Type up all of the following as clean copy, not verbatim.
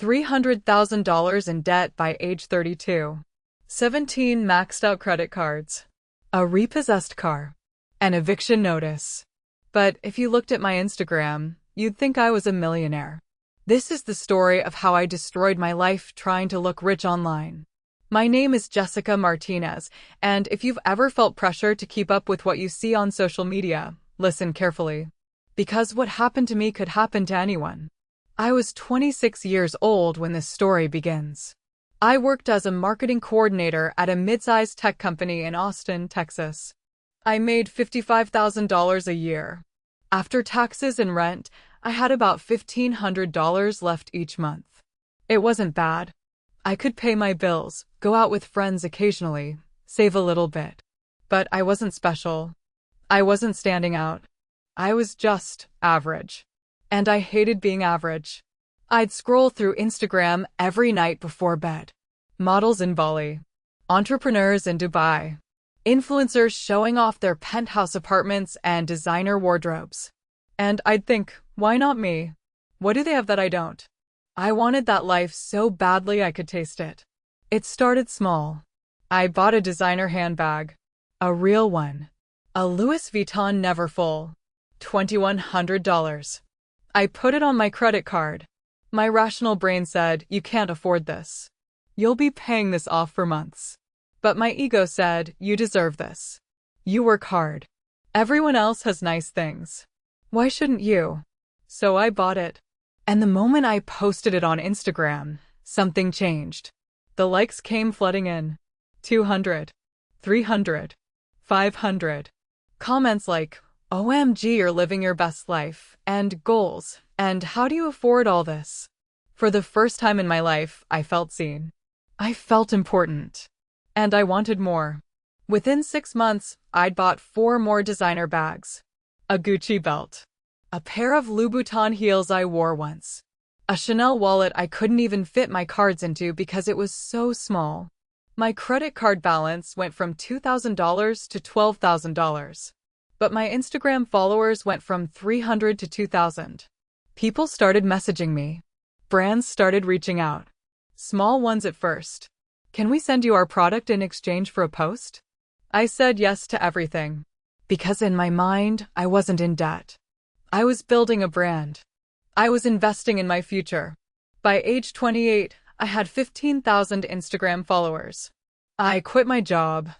$300,000 in debt by age 32. 17 maxed out credit cards. A repossessed car. An eviction notice. But if you looked at my Instagram, you'd think I was a millionaire. This is the story of how I destroyed my life trying to look rich online. My name is Jessica Martinez, and if you've ever felt pressure to keep up with what you see on social media, listen carefully. Because what happened to me could happen to anyone. I was 26 years old when this story begins. I worked as a marketing coordinator at a mid-sized tech company in Austin, Texas. I made $55,000 a year. After taxes and rent, I had about $1,500 left each month. It wasn't bad. I could pay my bills, go out with friends occasionally, save a little bit. But I wasn't special. I wasn't standing out. I was just average. And I hated being average. I'd scroll through Instagram every night before bed. Models in Bali. Entrepreneurs in Dubai. Influencers showing off their penthouse apartments and designer wardrobes. And I'd think, why not me? What do they have that I don't? I wanted that life so badly I could taste it. It started small. I bought a designer handbag. A real one. A Louis Vuitton Neverfull. $2,100. I put it on my credit card. My rational brain said, you can't afford this. You'll be paying this off for months. But my ego said, you deserve this. You work hard. Everyone else has nice things. Why shouldn't you? So I bought it. And the moment I posted it on Instagram, something changed. The likes came flooding in. 200, 300, 500. Comments like, OMG, you're living your best life, and goals, and how do you afford all this? For the first time in my life, I felt seen. I felt important. And I wanted more. Within 6 months, I'd bought 4 more designer bags. A Gucci belt. A pair of Louboutin heels I wore once. A Chanel wallet I couldn't even fit my cards into because it was so small. My credit card balance went from $2,000 to $12,000. But my Instagram followers went from 300 to 2,000. People started messaging me. Brands started reaching out. Small ones at first. Can we send you our product in exchange for a post? I said yes to everything. Because in my mind, I wasn't in debt. I was building a brand. I was investing in my future. By age 28, I had 15,000 Instagram followers. I quit my job.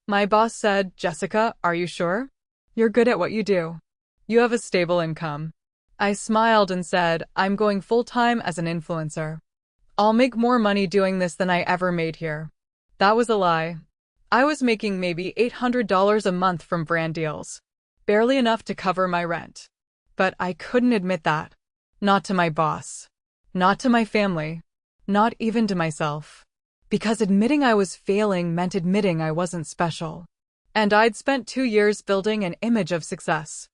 My boss said, Jessica, are you sure? You're good at what you do. You have a stable income. I smiled and said, I'm going full-time as an influencer. I'll make more money doing this than I ever made here. That was a lie. I was making maybe $800 a month from brand deals. Barely enough to cover my rent. But I couldn't admit that. Not to my boss. Not to my family. Not even to myself. Because admitting I was failing meant admitting I wasn't special. And I'd spent 2 years building an image of success.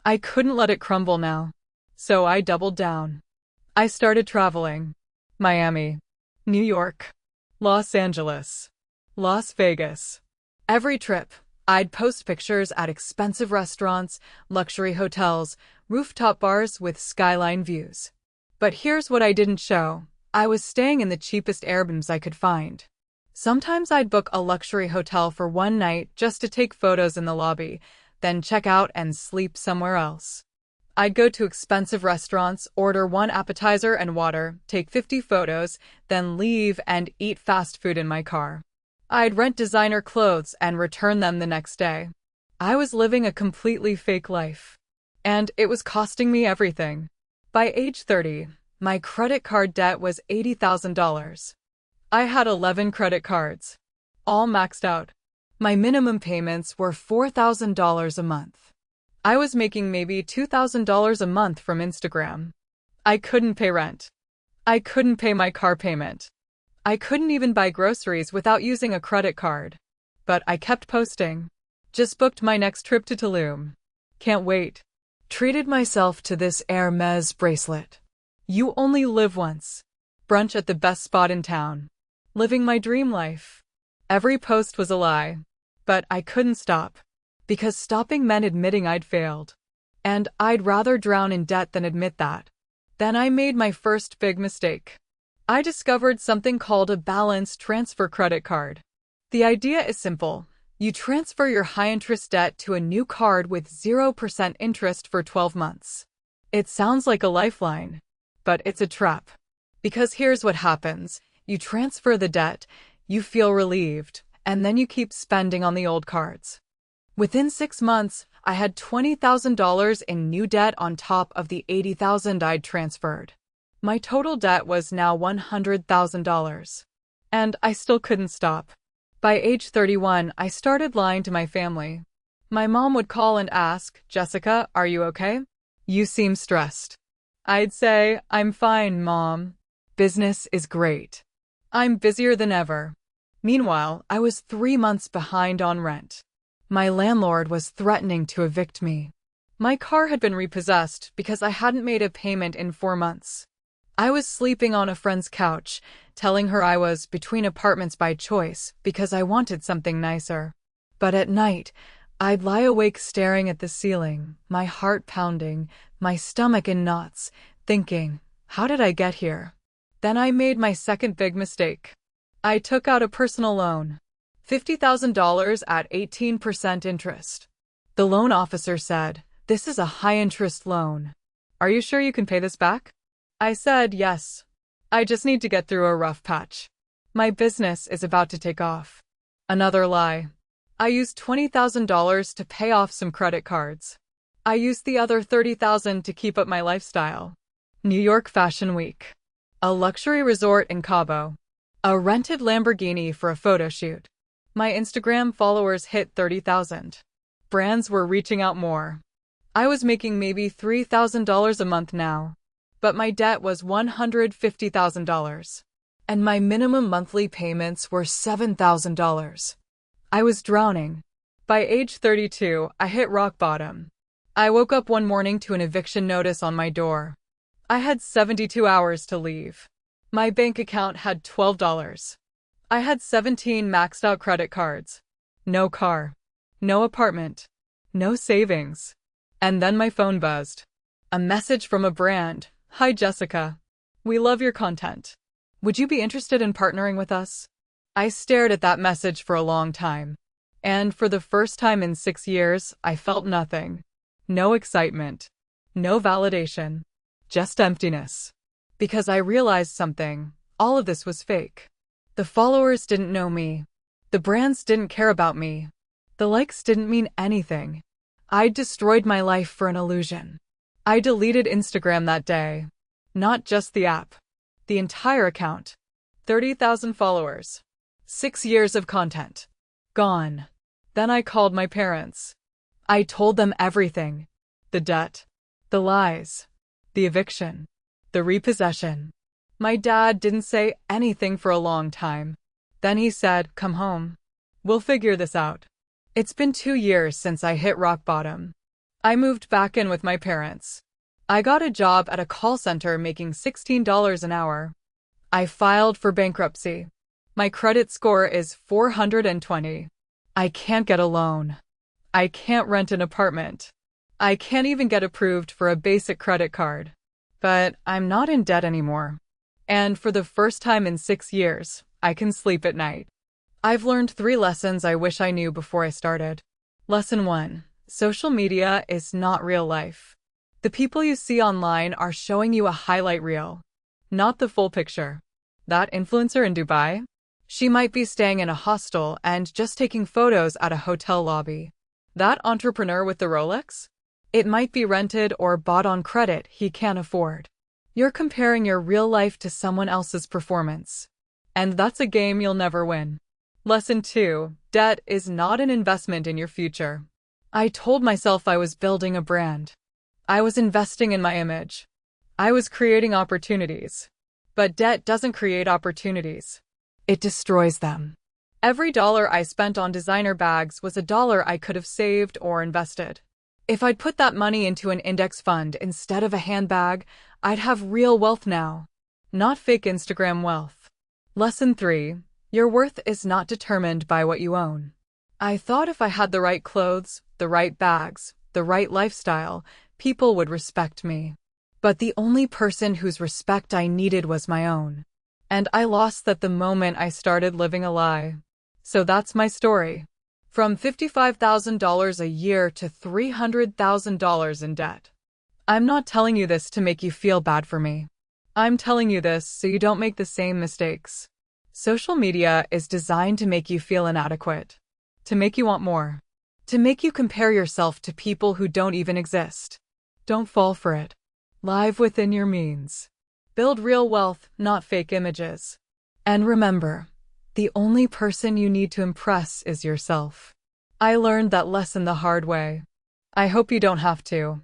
I couldn't let it crumble now. So I doubled down. I started traveling. Miami. New York. Los Angeles. Las Vegas. Every trip, I'd post pictures at expensive restaurants, luxury hotels, rooftop bars with skyline views. But here's what I didn't show. I was staying in the cheapest Airbnbs I could find. Sometimes I'd book a luxury hotel for one night just to take photos in the lobby, then check out and sleep somewhere else. I'd go to expensive restaurants, order 1 appetizer and water, take 50 photos, then leave and eat fast food in my car. I'd rent designer clothes and return them the next day. I was living a completely fake life. And it was costing me everything. By age 30, my credit card debt was $80,000. I had 11 credit cards. All maxed out. My minimum payments were $4,000 a month. I was making maybe $2,000 a month from Instagram. I couldn't pay rent. I couldn't pay my car payment. I couldn't even buy groceries without using a credit card. But I kept posting. Just booked my next trip to Tulum. Can't wait. Treated myself to this Hermes bracelet. You only live once. Brunch at the best spot in town. Living my dream life. Every post was a lie. But I couldn't stop. Because stopping meant admitting I'd failed. And I'd rather drown in debt than admit that. Then I made my first big mistake. I discovered something called a balance transfer credit card. The idea is simple. You transfer your high-interest debt to a new card with 0% interest for 12 months. It sounds like a lifeline, but it's a trap. Because here's what happens. You transfer the debt, you feel relieved, and then you keep spending on the old cards. Within 6 months, I had $20,000 in new debt on top of the $80,000 I'd transferred. My total debt was now $100,000. And I still couldn't stop. By age 31, I started lying to my family. My mom would call and ask, "Jessica, are you okay? You seem stressed." I'd say, "I'm fine, Mom. Business is great. I'm busier than ever." Meanwhile, I was 3 months behind on rent. My landlord was threatening to evict me. My car had been repossessed because I hadn't made a payment in 4 months. I was sleeping on a friend's couch, telling her I was between apartments by choice because I wanted something nicer. But at night, I'd lie awake staring at the ceiling, my heart pounding, my stomach in knots, thinking, how did I get here? Then I made my second big mistake. I took out a personal loan. $50,000 at 18% interest. The loan officer said, "This is a high-interest loan. Are you sure you can pay this back?" I said, "Yes. I just need to get through a rough patch. My business is about to take off." Another lie. I used $20,000 to pay off some credit cards. I used the other $30,000 to keep up my lifestyle. New York Fashion Week. A luxury resort in Cabo. A rented Lamborghini for a photo shoot. My Instagram followers hit 30,000. Brands were reaching out more. I was making maybe $3,000 a month now. But my debt was $150,000. And my minimum monthly payments were $7,000. I was drowning. By age 32, I hit rock bottom. I woke up one morning to an eviction notice on my door. I had 72 hours to leave. My bank account had $12. I had 17 maxed out credit cards. No car. No apartment. No savings. And then my phone buzzed. A message from a brand. "Hi Jessica. We love your content. Would you be interested in partnering with us?" I stared at that message for a long time. And for the first time in 6 years, I felt nothing. No excitement. No validation. Just emptiness. Because I realized something. All of this was fake. The followers didn't know me. The brands didn't care about me. The likes didn't mean anything. I'd destroyed my life for an illusion. I deleted Instagram that day. Not just the app. The entire account. 30,000 followers. 6 years of content. Gone. Then I called my parents. I told them everything. The debt. The lies. The eviction. The repossession. My dad didn't say anything for a long time. Then he said, "Come home. We'll figure this out." It's been 2 years since I hit rock bottom. I moved back in with my parents. I got a job at a call center making $16 an hour. I filed for bankruptcy. My credit score is 420. I can't get a loan. I can't rent an apartment. I can't even get approved for a basic credit card. But I'm not in debt anymore. And for the first time in 6 years, I can sleep at night. I've learned 3 lessons I wish I knew before I started. Lesson 1. Social media is not real life. The people you see online are showing you a highlight reel, not the full picture. That influencer in Dubai? She might be staying in a hostel and just taking photos at a hotel lobby. That entrepreneur with the Rolex? It might be rented or bought on credit he can't afford. You're comparing your real life to someone else's performance. And that's a game you'll never win. Lesson 2. Debt is not an investment in your future. I told myself I was building a brand. I was investing in my image. I was creating opportunities. But debt doesn't create opportunities. It destroys them. Every dollar I spent on designer bags was a dollar I could have saved or invested. If I'd put that money into an index fund instead of a handbag, I'd have real wealth now, not fake Instagram wealth. Lesson 3. Your worth is not determined by what you own. I thought if I had the right clothes, the right bags, the right lifestyle, people would respect me. But the only person whose respect I needed was my own. And I lost that the moment I started living a lie. So that's my story. From $55,000 a year to $300,000 in debt. I'm not telling you this to make you feel bad for me. I'm telling you this so you don't make the same mistakes. Social media is designed to make you feel inadequate, to make you want more, to make you compare yourself to people who don't even exist. Don't fall for it. Live within your means. Build real wealth, not fake images. And remember, the only person you need to impress is yourself. I learned that lesson the hard way. I hope you don't have to.